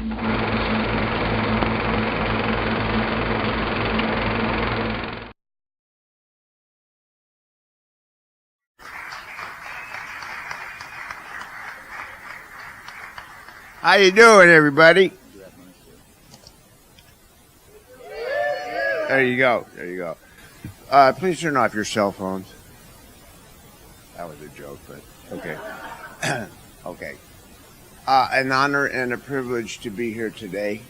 How you doing, everybody? There you go. There you go. Please turn off your cell phones. That was a joke, but okay. Okay. An honor and a privilege to be here today.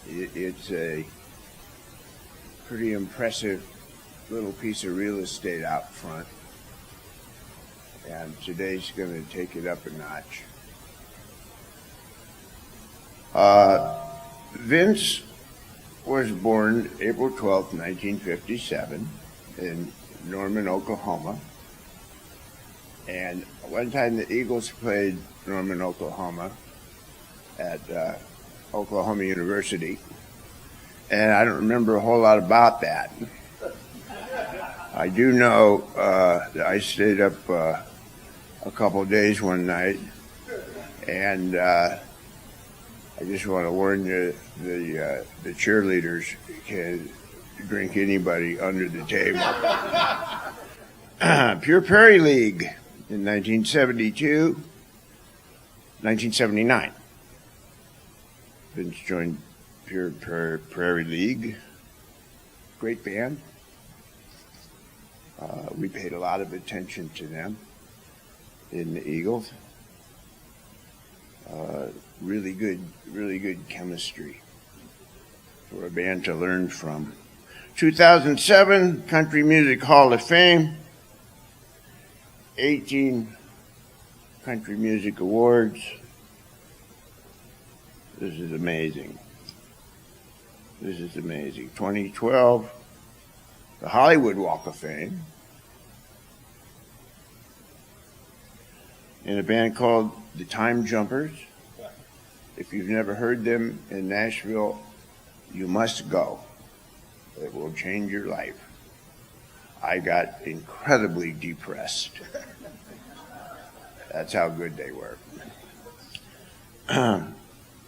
It's a pretty impressive little piece of real estate out front. And today's going to take it up a notch. Vince was born April 12th, 1957 in Norman, Oklahoma. And one time the Eagles played Norman, Oklahoma at Oklahoma University. And I don't remember a whole lot about that. I do know that I stayed up a couple of days one night, and I just want to warn you, the cheerleaders can drink anybody under the table. Pure Prairie League in 1979. Vince joined Pure Prairie League. Great band. We paid a lot of attention to them in the Eagles. Really good chemistry for a band to learn from. 2007 Country Music Hall of Fame, 18 Country Music Awards. This is amazing. This is amazing. 2012, the Hollywood Walk of Fame, in a band called the Time Jumpers. If you've never heard them in Nashville, you must go. It will change your life. I got incredibly depressed. That's how good they were.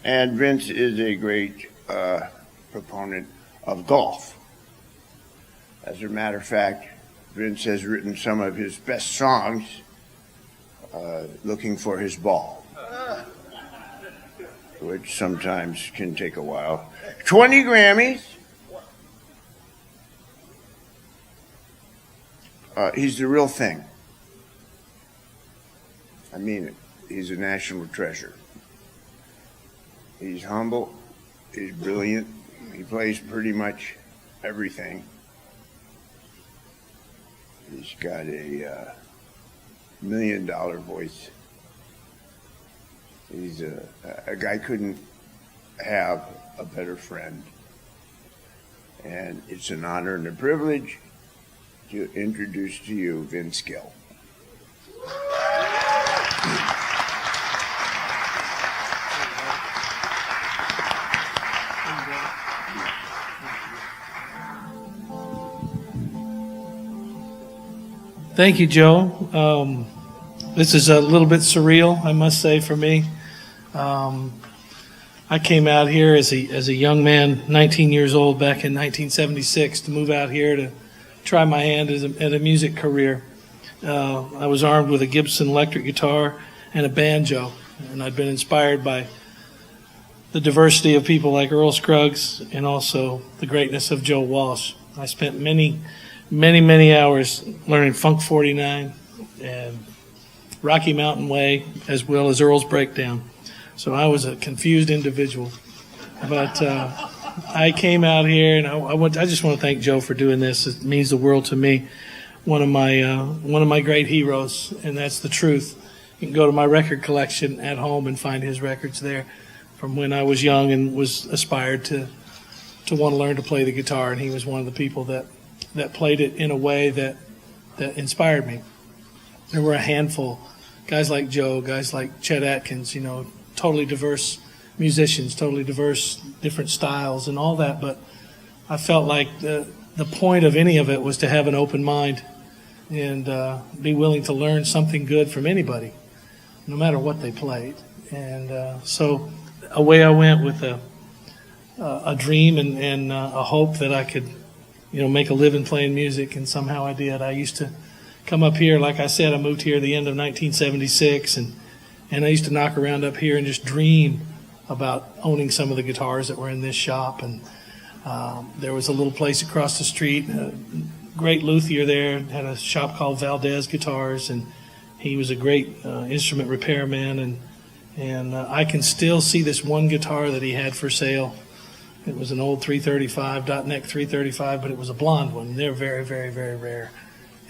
And Vince is a great proponent of golf. As a matter of fact, Vince has written some of his best songs looking for his ball, which sometimes can take a while. 20 Grammys. He's the real thing. I mean it. He's a national treasure. He's humble. He's brilliant. He plays pretty much everything. He's got a $1 million voice. He's a guy couldn't have a better friend. And it's an honor and a privilege to introduce to you Vince Gill. Thank you, Joe. This is a little bit surreal, I must say, for me. I came out here as a young man, 19 years old, back in 1976, to move out here to try my hand at a music career. I was armed with a Gibson electric guitar and a banjo, and I'd been inspired by the diversity of people like Earl Scruggs and also the greatness of Joe Walsh. I spent many hours learning Funk 49 and Rocky Mountain Way, as well as Earl's Breakdown. So I was a confused individual. But I came out here, and I just want to thank Joe for doing this. It means the world to me. One of my great heroes, and that's the truth. You can go to my record collection at home and find his records there from when I was young and was aspired to want to learn to play the guitar, and he was one of the people that played it in a way that inspired me. There were a handful, guys like Joe, guys like Chet Atkins, totally diverse musicians, totally diverse, different styles and all that, but I felt like the point of any of it was to have an open mind and be willing to learn something good from anybody, no matter what they played. And so away I went with a dream and a hope that I could, make a living playing music, and somehow I did. I used to come up here, like I said, I moved here at the end of 1976, and I used to knock around up here and just dream about owning some of the guitars that were in this shop. And there was a little place across the street, a great luthier there, had a shop called Valdez Guitars, and he was a great instrument repairman. And I can still see this one guitar that he had for sale. It was an old 335, dot neck 335, but it was a blonde one. They're very, very, very rare.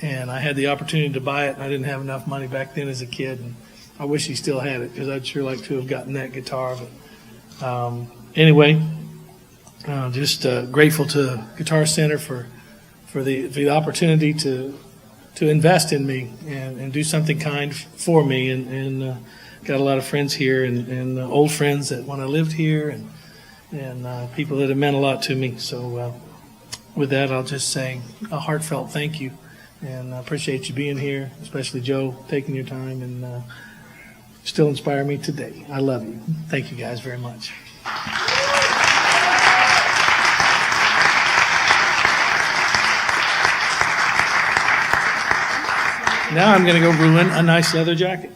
And I had the opportunity to buy it, and I didn't have enough money back then as a kid. And I wish he still had it, because I'd sure like to have gotten that guitar. But anyway, just grateful to Guitar Center for the opportunity to invest in me and do something kind for me. And got a lot of friends here and old friends that when I lived here and people that have meant a lot to me. So with that, I'll just say a heartfelt thank you, and I appreciate you being here, especially Joe, taking your time, and still inspire me today. I love you. Thank you guys very much. Now I'm going to go ruin a nice leather jacket.